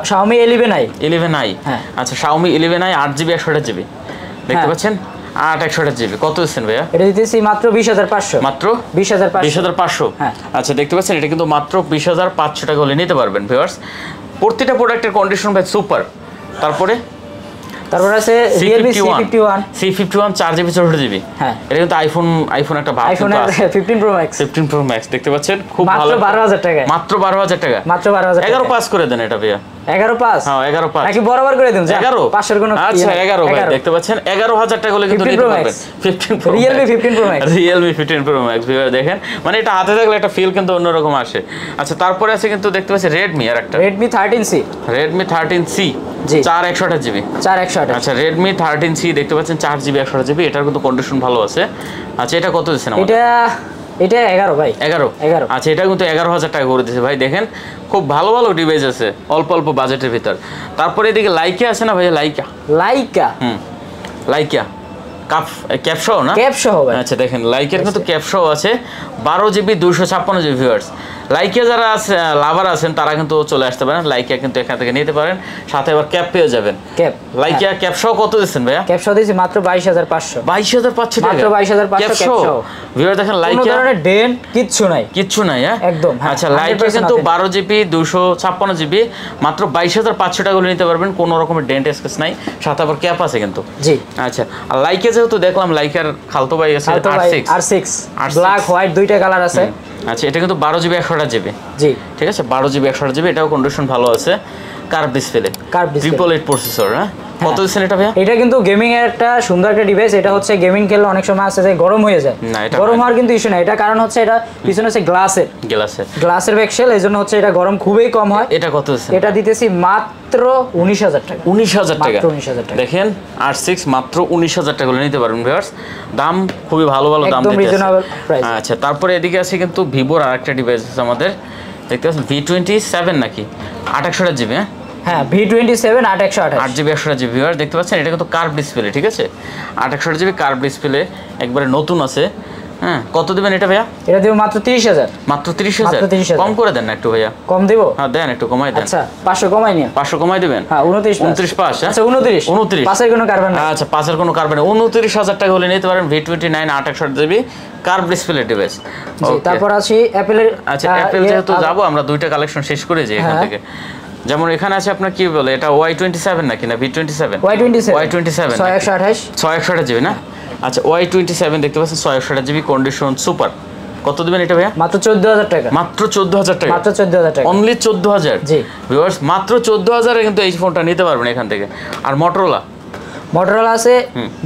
Xiaomi 11i। হ্যাঁ আচ্ছা Xiaomi 11i 8GB 128GB দেখতে পাচ্ছেন, 8/128GB। কত দিচ্ছেন ভাইয়া? এটা দিতেছি মাত্র 20500। মাত্র 20500। হ্যাঁ আচ্ছা দেখতে পাচ্ছেন এটা কিন্তু মাত্র 20500 টাকা হলে নিতে পারবেন ভিউয়ার্স। প্রত্যেকটা প্রোডাক্টের কন্ডিশন ভাই সুপার। তারপর আছে Realme C51 4GB 64GB। হ্যাঁ এটা কিন্তু আইফোন একটা ভাব, আইফোন 15 Pro Max দেখতে পাচ্ছেন, খুব ভালো। মাত্র 12000 টাকা। মাত্র 12000 টাকা। 11 পাস করে দেন এটা ভাইয়া। 11 পাস? হ্যাঁ 11 পাস নাকি বরাবর করে দেন? 11 পাশের কোনো? আচ্ছা 11 ভাই দেখতে পাচ্ছেন, 11000 টাকা হলে কিন্তু নিতে পারবেন। 15 Pro Realme 15 Pro Max। Realme 15 Pro Max viewer দেখেন, মানে এটা হাতে থাকলে একটা ফিল কিন্তু অন্যরকম আসে। আচ্ছা তারপরে আছে কিন্তু দেখতে পাচ্ছি Redmi আর একটা Redmi 13C। Redmi 13C জি 4/128GB। 4/128। আচ্ছা Redmi 13C দেখতে পাচ্ছেন 4GB 128GB, এটার কিন্তু কন্ডিশন ভালো আছে। আচ্ছা এটা কত দিচ্ছেন আমাদের? এটা 11 ভাই। 11। আচ্ছা এটা কিন্তু 11000 টাকা করে দিয়েছে ভাই। দেখেন খুব ভালো ডিভাইস আছে অল্প বাজেটের ভিতর। তারপরে এদিকে লাইকা আছে না ভাই? লাইকা ক্যাপশো না? ক্যাপশো ভাই। আচ্ছা দেখেন লাইকের কিন্তু ক্যাপশো আছে 12GB 256GB ভিউয়ার্স। লাইকা যারা আছে লাভার আছেন তারা কিন্তু চলে আসতে পারেন, লাইকা কিন্তু এখান থেকে নিতে পারেন, সাথে আবার ক্যাপ পেয়ে যাবেন। লাইকা ক্যাপশো কত দিচ্ছেন ভাইয়া? ক্যাপশো দিয়েছি মাত্র 22500। 22500 টাকা মাত্র 22500 ক্যাপশো। ভিউয়ার দেখেন লাইকা কোনো ধরনের ডেন্ট কিচ্ছু নাই। হ্যাঁ একদম। আচ্ছা লাইকা কিন্তু 12GB 256GB মাত্র 22500 টাকা করে নিতে পারবেন, কোনো রকমের ডেন্ট স্কেচ নাই, সাথে আবার ক্যাপ আছে কিন্তু। জি আচ্ছা আর লাইকা যেহেতু দেখলাম লাইকার খালতো ভাই আছে R6 ব্ল্যাক হোয়াইট দুইটা কালার আছে। আচ্ছা এটা কিন্তু 12GB 128GB। জি ঠিক আছে 12GB 128GB, এটাও কন্ডিশন ভালো আছে। Curve display 888 processor. হ্যাঁ কত দিচ্ছেন এটা ভাইয়া? এটা কিন্তু গেমিং এর একটা সুন্দর একটা ডিভাইস। এটা হচ্ছে গেমিং খেললে অনেক সময় আছে যে গরম হয়ে যায়, গরম হওয়ার কিন্তু ইস্যু নাই। এটা কারণ হচ্ছে এটা পিছনে হচ্ছে গ্লাসের ব্যাকশেল, এইজন্য হচ্ছে এটা গরম খুবই কম হয়। এটা কত দিচ্ছেন? এটা দিতেছি মাত্র 19000 টাকা। 19000 টাকা। মাত্র 19000 টাকা। দেখেন R6 মাত্র 19000 টাকা নিতে পারবেন ভিউয়ার্স। দাম খুবই ভালো দাম দিতেছে, একদম রিজনেবল প্রাইস। আচ্ছা তারপরে এদিকে আছে কিন্তু ভিভোর আরেকটা ডিভাইস আছে আমাদের, দেখতে পাচ্ছেন V27 নাকি 8/128GB। হ্যাঁ V27 8/128 8GB 128GB ভিউয়ার দেখতে পাচ্ছেন, এটা কিন্তু কার্ভ ডিসপ্লে। ঠিক আছে 8/128GB কার্ভ ডিসপ্লে, একবারে নতুন আছে। হ্যাঁ কত দিবেন এটা ভাইয়া? এটা দেব মাত্র 30000। মাত্র 30000? কম করে দেন না একটু ভাইয়া। কম দেব? হ্যাঁ দেন একটু কমাই দেন। আচ্ছা 500 কমাই নিন। 500 কমাই দিবেন? হ্যাঁ 29 পাস। আচ্ছা 29 পাঁচের কোনো কারবার না। আচ্ছা পাঁচের কোনো কারবার না। 29000 টাকা হলে নিতে পারেন V29 8/128GB curve display device. জি তারপর আছে অ্যাপেলের। আচ্ছা অ্যাপেল যেহেতু যাব আমরা দুইটা কালেকশন শেষ করে যাই এখান থেকে। যেমন এখানে আছে আপনার কি বলে এটা Y27 নাকি না V27? Y27 6/128GB না? আচ্ছা Y27 দেখতে পাচ্ছেন 6/128GB কন্ডিশন সুপার। কত দিবেন এটা ভাইয়া? মাত্র 14000 টাকা। মাত্র 14000 টাকা। মাত্র 14000 টাকা। অনলি 14000। জি ভিউয়ার্স মাত্র 14000 এ কিন্তু এই ফোনটা নিতে পারবেন এখান থেকে। আর Motorola আছে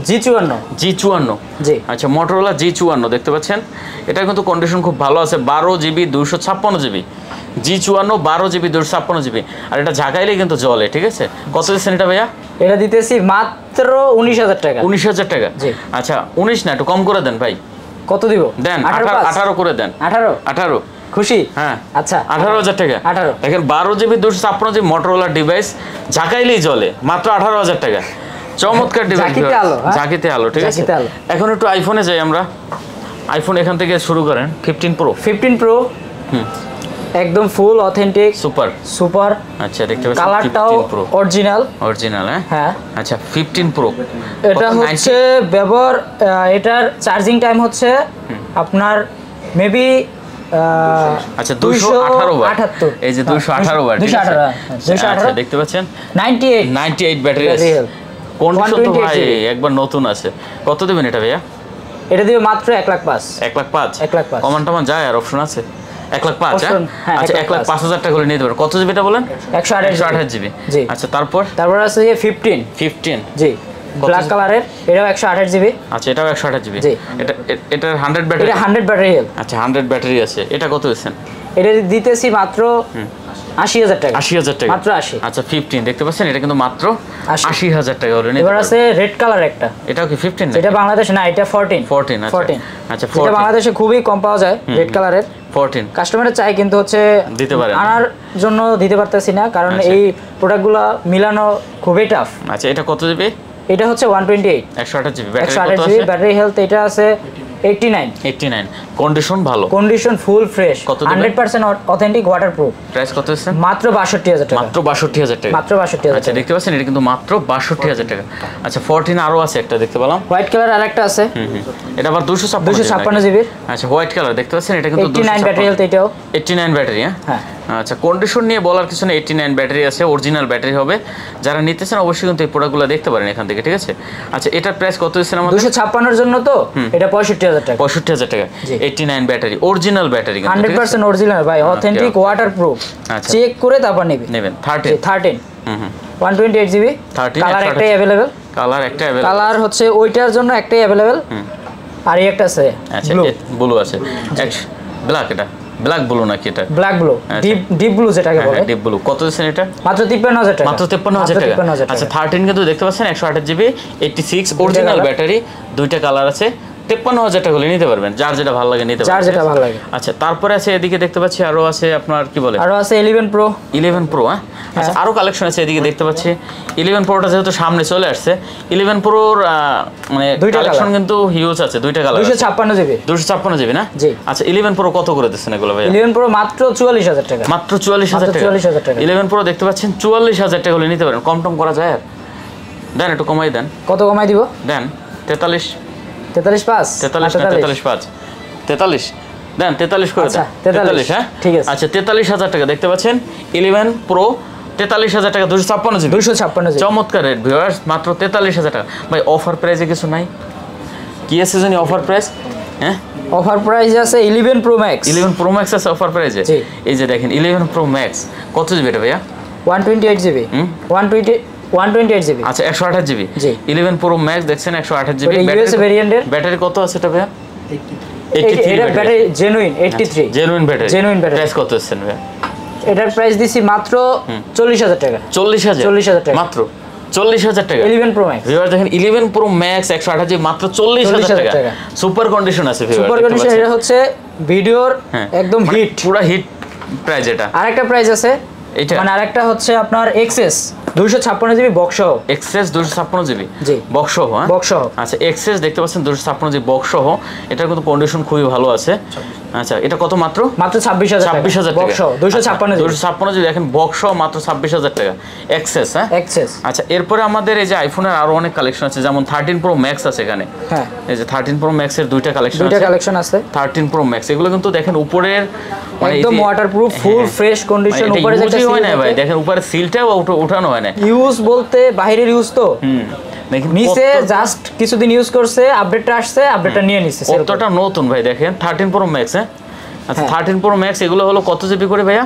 G54 G54 জি আচ্ছা Motorola G54 দেখতে পাচ্ছেন এটা কিন্তু কন্ডিশন খুব ভালো আছে 12GB 256GB G54 12GB 256GB আর এটা ঝাঁকাইলে কিন্তু জ্বলে ঠিক আছে কত দিচ্ছেন এটা ভাইয়া এটা দিতেছি মাত্র 19000 টাকা 19000 টাকা জি আচ্ছা 19 না একটু কম করে দেন ভাই কত দিব দেন 18 করে দেন 18 খুশি হ্যাঁ আচ্ছা 18000 টাকা 18 দেখেন 12GB 256GB Motorola ডিভাইস ঝাঁকাইলেই জ্বলে মাত্র 18000 টাকা চমৎকার ডিভাইস ঝাঁকিতে আলো ঠিক আছে এখন একটু আইফোনে যাই আমরা আইফোন এখান থেকে শুরু করেন 15 Pro একদম ফুল অথেন্টিক সুপার আচ্ছা দেখতে পাচ্ছেন কালারটাও অরিজিনাল হ্যাঁ আচ্ছা 15 Pro এটা হচ্ছে ব্যবহার এটার চার্জিং টাইম হচ্ছে আপনার মেবি আচ্ছা 218 ওয়াট এই যে 218 ওয়াট 218 আচ্ছা দেখতে পাচ্ছেন 98 ব্যাটারি আছে কন্ডিশন তো ভাই একবার নতুন আছে কত দিবেন এটা ভাইয়া এটা দিবে মাত্র 1,05,000 1,05,000 কমান টমান যায় আর অপশন আছে 1,05,000 আচ্ছা 1,05,000 টাকা করে নিতে পারো কত জিবি এটা বলেন 128 জিবি আচ্ছা তারপর আছে 15 জি ব্ল্যাক কালারের এটাও 128 জিবি আচ্ছা এটাও 128 জিবি এটা 100 ব্যাটারি এটা 100 ব্যাটারি আচ্ছা 100 ব্যাটারি আছে এটা কত দিবেন এটা দিতেছি মাত্র 80000 টাকা 80000 টাকা মাত্র 80 আচ্ছা 15 দেখতে পাচ্ছেন এটা কিন্তু মাত্র 80000 টাকা হলো এবার আছে রেড কালার একটা এটাও কি 15 না এটা বাংলাদেশে না এটা 14 আচ্ছা এটা বাংলাদেশে খুবই কম পাওয়া যায় রেড কালারের 14 কাস্টমারের চাই কিন্তু হচ্ছে দিতে পারেন আনার জন্য দিতে পারতেছি না কারণ এই প্রোডাক্টগুলো মিলানো খুবই টাফ আচ্ছা এটা কত জিবি এটা হচ্ছে 128 128 জিবি ব্যাটারি হেলথ এটা আছে 89 কন্ডিশন ভালো condition full fresh 100% authentic waterproof price কত আছে মাত্র 62000 টাকা মাত্র 62000 টাকা মাত্র 62000 আচ্ছা দেখতে পাচ্ছেন এটা কিন্তু মাত্র 62000 টাকা আচ্ছা 14 আরো আছে একটা দেখতে পেলাম হোয়াইট কালার আরেকটা আছে এটা আবার 256 জিবি আচ্ছা হোয়াইট কালার দেখতে পাচ্ছেন এটা কিন্তু 89 ব্যাটারি হেলথ এটাও 89 ব্যাটারি হ্যাঁ আচ্ছা কন্ডিশন নিয়ে বলার কিছু না 89 ব্যাটারি আছে অরিজিনাল ব্যাটারি হবে যারা নিতেছেন অবশ্যই কিন্তু এই প্রোডাক্টগুলো দেখতে পারেন এখান থেকে ঠিক আছে আচ্ছা এটার প্রাইস কত দিচ্ছেন আমাদের 256 এর জন্য তো এটা 65000 টাকা 65000 টাকা 89 ব্যাটারি অরিজিনাল ব্যাটারি কিন্তু 100% অরিজিনাল ভাই অথেন্টিক ওয়াটারপ্রুফ আচ্ছা চেক করে তারপর নেবেন 13 128 জিবি কালার একটাই अवेलेबल কালার হচ্ছে ওইটার জন্য একটাই अवेलेबल আর এই একটা আছে আচ্ছা ব্লু আছে ব্ল্যাক এটা ব্ল্যাক ব্লু নাকি এটা ব্ল্যাক ব্লু ডিপ ব্লু যেটাকে বলে ডিপ ব্লু কত দিচ্ছেন এটা মাত্র 53000 টাকা মাত্র 53000 টাকা আচ্ছা 13 কিন্তু দেখতে পাচ্ছেন 128 জিবি 86 অরিজিনাল ব্যাটারি দুইটা কালার আছে 53000 টাকা হলে নিতে পারবেন যার যেটা ভালো লাগে নিতে পারবেন যার যেটা ভালো লাগে আচ্ছা তারপরে আছে এদিকে দেখতে পাচ্ছি আরো আছে আপনার কি বলে আরো আছে 11 প্রো হ্যাঁ আচ্ছা আরো কালেকশন আছে এদিকে দেখতে পাচ্ছি 11 প্রোটা যেহেতু সামনে চলে আসছে 11 প্রোর মানে কালেকশন কিন্তু হিউজ আছে দুইটা কালার 256 জিবি না জি আচ্ছা 11 প্রো কত করে দিচ্ছেন এগুলো ভাই 11 প্রো মাত্র 44000 টাকা মাত্র 44000 টাকা 11 প্রো দেখতে পাচ্ছেন 44000 টাকা হলে নিতে পারেন কম টম করা যায় আর দেন একটু কমাই দেন কত কমাই দিব দেন 43 দেন 43 করে দেন 43 হ্যাঁ ঠিক আছে আচ্ছা 43000 টাকা দেখতে পাচ্ছেন 11 প্রো 43000 টাকা 256 জিবি চমৎকার রেট ভিউয়ার্স মাত্র 43000 টাকা ভাই অফার প্রাইসে কিছু নাই কি আছে জানি অফার প্রাইস হ্যাঁ অফার প্রাইস আছে 11 প্রো ম্যাক্স আছে অফার প্রাইসে এই যে দেখেন 11 প্রো ম্যাক্স কত জিবি এটা ভাইয়া 128 জিবি 128 জিবি আচ্ছা 128 জিবি 11 প্রো ম্যাক্স দেখছেন 128 জিবি ব্যাটারি কত আছে এটা ভাইয়া 83 ব্যাটারি জেনুইন ব্যাটারি প্রাইস কত আছে ভাইয়া এটার প্রাইস দিছি মাত্র 40000 টাকা 40000 টাকা মাত্র 40000 টাকা 11 প্রো ম্যাক্স ভিউয়ার দেখেন 11 প্রো ম্যাক্স 128 জিবি মাত্র 40000 টাকা সুপার কন্ডিশন আছে ভিউয়ার সুপার কন্ডিশন এটা হচ্ছে ভিডিওর একদম হিট পুরো হিট প্রাইস এটা আরেকটা প্রাইস আছে এটা মানে আরেকটা হচ্ছে আপনার এক্সএস 256 জিবি বক্স সহ এক্সএস 256 জিবি জি বক্স সহ হ্যাঁ বক্স সহ আচ্ছা এক্সএস দেখতে পাচ্ছেন 256 জিবি বক্স সহ এটার কিন্তু কন্ডিশন খুবই ভালো আছে আচ্ছা এটা কত মাত্র 26000 টাকা বক্স সহ 256 জিবি দেখেন বক্স সহ মাত্র 26000 টাকা এক্সএস হ্যাঁ এক্সএস আচ্ছা এরপরে আমাদের এই যে আইফোনের আরো অনেক কালেকশন আছে যেমন 13 প্রো ম্যাক্স আছে এখানে হ্যাঁ এই যে 13 প্রো ম্যাক্স এর দুইটা কালেকশন আছে 13 প্রো ম্যাক্স এগুলো কিন্তু দেখেন উপরের একদম ওয়াটারপ্রুফ ফুল ফ্রেশ কন্ডিশন উপরে যেটা হয় না ভাই দেখেন উপরে সিলটাও উঠানো হয় না ইউজ বলতে বাইরের ইউজ তো দেখেন নিচে জাস্ট কিছুদিন ইউজ করছে আপডেটটা আসছে আপডেটটা নিয়ে নিছে কতটা নতুন ভাই দেখেন 13 প্রো ম্যাক্স হ্যাঁ আচ্ছা 13 প্রো ম্যাক্স এগুলো হলো কত জিবি করে ভাইয়া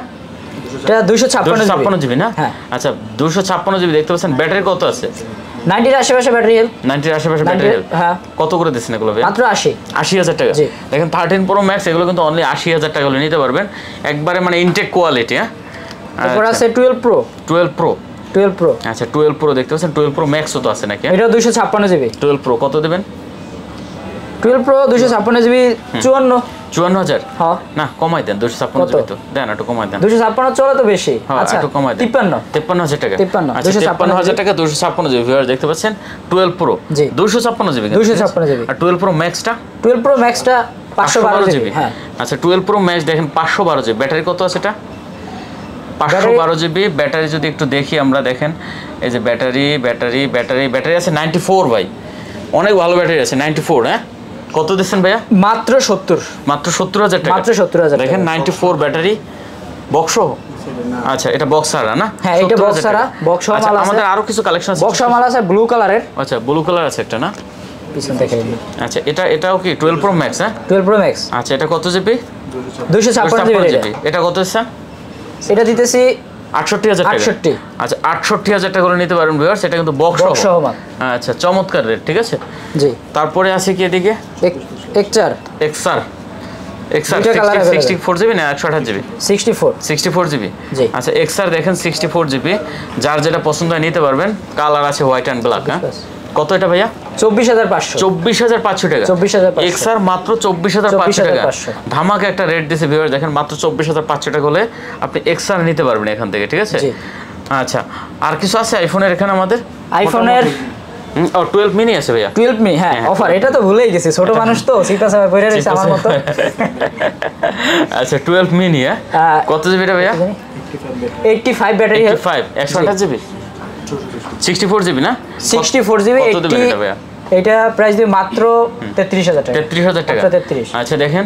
এটা 256 জিবি না আচ্ছা 256 জিবি দেখতে পাচ্ছেন ব্যাটারি কত আছে 90 এর আশেপাশে ব্যাটারি হেলথ। 90 এর আশেপাশে ব্যাটারি হেলথ। হ্যাঁ। কত করে দিচ্ছেন এগুলো ভাই? মাত্র 80,000 টাকা। দেখেন 13 প্রো ম্যাক্স এগুলো কিন্তু অনলি 80,000 টাকা হলে নিতে পারবেন, একবারে মানে ইনটেক কোয়ালিটি। হ্যাঁ, তারপর আছে 12 প্রো। 12 প্রো। 12 প্রো, আচ্ছা 12 প্রো দেখতে পাচ্ছেন, 12 প্রো ম্যাক্সও তো আছে নাকি? এটা 256 জিবি। 12 প্রো কত দেবেন? 12 প্রো 256 জিবি 54,000। হ্যাঁ না কমাই দেন, 256 জিবি তো দেন, একটু কমাই দেন। 256 চলে তো বেশি। আচ্ছা একটু কমাই দেন। 53,000 টাকা। 53,000 টাকা 256 জিবি। ভিউয়ার দেখতে পাচ্ছেন 12 প্রো 256 জিবি। 256 জিবি। আর 12 প্রো ম্যাক্সটা? 12 প্রো ম্যাক্সটা 512 জিবি। হ্যাঁ আচ্ছা 12 প্রো ম্যাক্স দেখেন 512 জিবি। ব্যাটারি কত আছে এটা? 512 জিবি ব্যাটারি। যদি একটু দেখি আমরা, দেখেন এই যে ব্যাটারি আছে 94 ভাই, অনেক ভালো ব্যাটারি আছে 94। হ্যাঁ কত দিচ্ছেন ভাইয়া? মাত্র 70। মাত্র 70,000 টাকা। মাত্র 70,000 দেখেন 94 ব্যাটারি বক্স। আচ্ছা এটা বক্সার না? হ্যাঁ এটা বক্সারা, বক্স মাল আছে। আমাদের আরো কিছু কালেকশন আছে। বক্স মাল আছে ব্লু কালারের। আচ্ছা ব্লু কালার আছে একটা না? পিছন দেখেন। আচ্ছা এটাও কি 12 প্রো ম্যাক্স? হ্যাঁ 12 প্রো ম্যাক্স। আচ্ছা এটা কত জিবি? 256 জিবি। এটা কত দিচ্ছেন? এটা দিতেছি 68,000 টাকা। 68। আচ্ছা 68,000 টাকা করে নিতে পারবেন ভিউয়ার্স, এটা কিন্তু বক্স সহ। আচ্ছা চমৎকার রেট, ঠিক আছে। জি তারপরে আছে কি এদিকে? XR 64 জিবি না 128 জিবি? 64 জিবি। আচ্ছা XR দেখেন 64 জিবি, যার যেটা পছন্দ হয় নিতে পারবেন। কালার আছে হোয়াইট অ্যান্ড ব্ল্যাক। হ্যাঁ কত এটা ভাইয়া? 24,500। 24,500 টাকা। 24,500। XR মাত্র 24,500 টাকা। ধামাকা একটা রেট দিয়েছে ভিউয়ার, দেখেন মাত্র 24,500 টাকা হলে আপনি XR নিতে পারবেন এখান থেকে, ঠিক আছে। আচ্ছা আর কিছু আছে আইফোনের এখানে আমাদের? আইফোনের 12 মিনি আছে ভাইয়া। 12 মিনি হ্যাঁ অফার, এটা তো ভুলেই গেছি, ছোট মানুষ তো সিটা সবাই পড়ে রয়েছে আমার মতো। আচ্ছা 12 মিনি কত জিবি এটা ভাইয়া? 85 ব্যাটারি। 85 128 জিবি 64 জিবি না? 64 জিবি। কত দেবেন এটা ভাইয়া? এটা প্রাইস দিই মাত্র 33,000 টাকা। 33,000 টাকা। 33। আচ্ছা দেখেন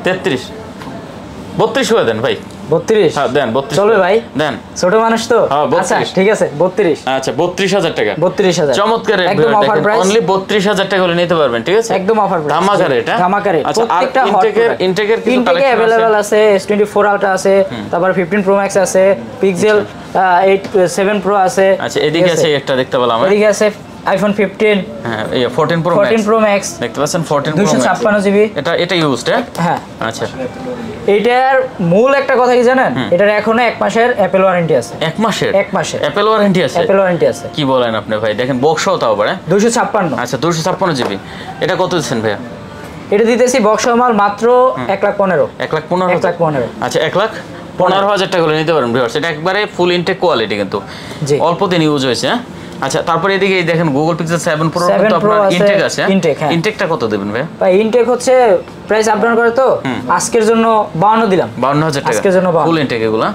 33 32 করে দেন ভাই। 32 হ্যাঁ দেন 32 চলবে ভাই, দেন, ছোট মানুষ তো। আচ্ছা ঠিক আছে 32। আচ্ছা 32,000 টাকা। 32,000 চমৎকার রেট, একদম অফার প্রাইস। অনলি 32,000 টাকা হলে নিতে পারবেন, ঠিক আছে। একদম অফার প্রাইস, ধামাকা রেট। ধামাকা রেট। আচ্ছা আর ইনটেকের কিছু কালেকশন अवेलेबल আছে। S24 আলট্রা আছে, তারপর 15 প্রো ম্যাক্স আছে, পিক্সেল 7 প্রো আছে। আচ্ছা এদিকে আছে একটা দেখতে পেলাম, এদিকে আছে আইফোন 15। হ্যাঁ এই 14 প্রো ম্যাক্স দেখতে পাচ্ছেন। 14 প্রো ম্যাক্স 256 জিবি। এটা ইউজড? হ্যাঁ আচ্ছা এটার মূল একটা কথা কি জানেন, এটার এখনো 1 মাসের অ্যাপল ওয়ারেন্টি আছে। 1 মাসের অ্যাপল ওয়ারেন্টি আছে। কি বলেন আপনি ভাই? দেখেন বক্সও তাও পারে 256। আচ্ছা 256 জিবি। এটা কত দিচ্ছেন ভাইয়া? এটা দিতেছি বক্স মাল মাত্র 1,15,000। 1,15,000। আচ্ছা 1,15,000 টাকা করে নিতে পারেন ভিউয়ার্স। এটা একবারে ফুল ইনটেক কোয়ালিটি, কিন্তু অল্প দিন ইউজ হয়েছে। আচ্ছা তারপরে এদিকে দেখেন গুগল পিক্সেল 7 প্রো তো আপনার ইনটেক আছে। ইনটেকটা কত দেবেন ভাই? ভাই ইনটেক হচ্ছে প্রাইস আপ ডাউন করে তো, আজকের জন্য 52 দিলাম। 52,000 টাকা আজকের জন্য ফুল ইনটেক এগুলা।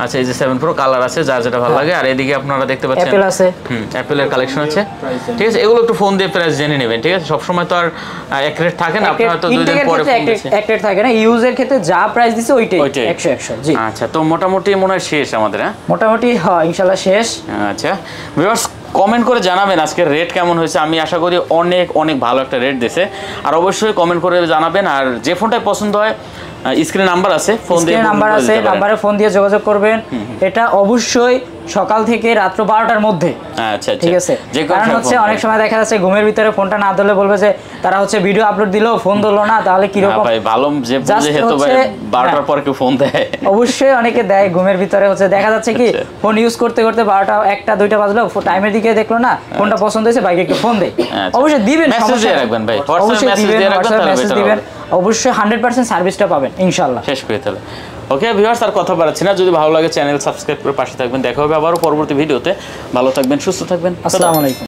আচ্ছা এই যে 7 প্রো কালার আছে, যার যেটা ভালো লাগে। আর এদিকে আপনারা দেখতে পাচ্ছেন অ্যাপল আছে। অ্যাপলের কালেকশন আছে, ঠিক আছে। এগুলো একটু ফোন দিয়ে প্রাইস জেনে নেবেন, ঠিক আছে। সব সময় তো আর এক রেট থাকে না, আপনারা হয়তো দুই দিন পরে এক রেট থাকে না। ইউজের ক্ষেত্রে যা প্রাইস দিছে ওইটাই 100 জি। আচ্ছা তো মোটামুটি মনে হয় শেষ আমাদের। হ্যাঁ মোটামুটি হ্যাঁ ইনশাআল্লাহ শেষ। আচ্ছা ভিউয়ার্স কমেন্ট করে জানাবেন আজকের রেট কেমন হয়েছে। আমি আশা করি অনেক ভালো একটা রেট দিয়েছে। আর অবশ্যই কমেন্ট করে জানাবেন। আর যে ফোনটাই পছন্দ হয় স্ক্রিনে নাম্বার আছে, ফোন দিয়ে নাম্বারে ফোন দিয়ে যোগাযোগ করবেন। এটা অবশ্যই সকাল থেকে রাত্র 12টার মধ্যে। আচ্ছা ঠিক আছে। কারণ হচ্ছে অনেক সময় দেখা যাচ্ছে ঘুমের ভিতরে ফোনটা না ধরলে বলবে যে তারা হচ্ছে ভিডিও আপলোড দিলো ফোন ধরলো না, তাহলে কি রকম। ভাই ভালো যে বুঝে হেতো ভাই 12টার পর কেউ ফোন দেয়। অবশ্যই অনেকে দেয় ঘুমের ভিতরে। হচ্ছে দেখা যাচ্ছে কি ফোন ইউজ করতে 12টা 1টা 2টা বাজলো, টাইমের দিকে দেখলো না, ফোনটা পছন্দ হয়েছে, বাইকে একটু ফোন দেয়। অবশ্যই দিবেন, মেসেজ দিয়ে রাখবেন ভাই, হোয়াটসঅ্যাপে মেসেজ দিয়ে রাখবেন, মেসেজ দিবেন। অবশ্যই 100% সার্ভিসটা পাবেন ইনশাআল্লাহ। শেষ করে তাহলে ওকে ভিউয়ার্স আর কথা বাড়াচ্ছি না। যদি ভালো লাগে চ্যানেল সাবস্ক্রাইব করে পাশে থাকবেন। দেখা হবে আবারও পরবর্তী ভিডিওতে। ভালো থাকবেন, সুস্থ থাকবেন। আসসালামু আলাইকুম।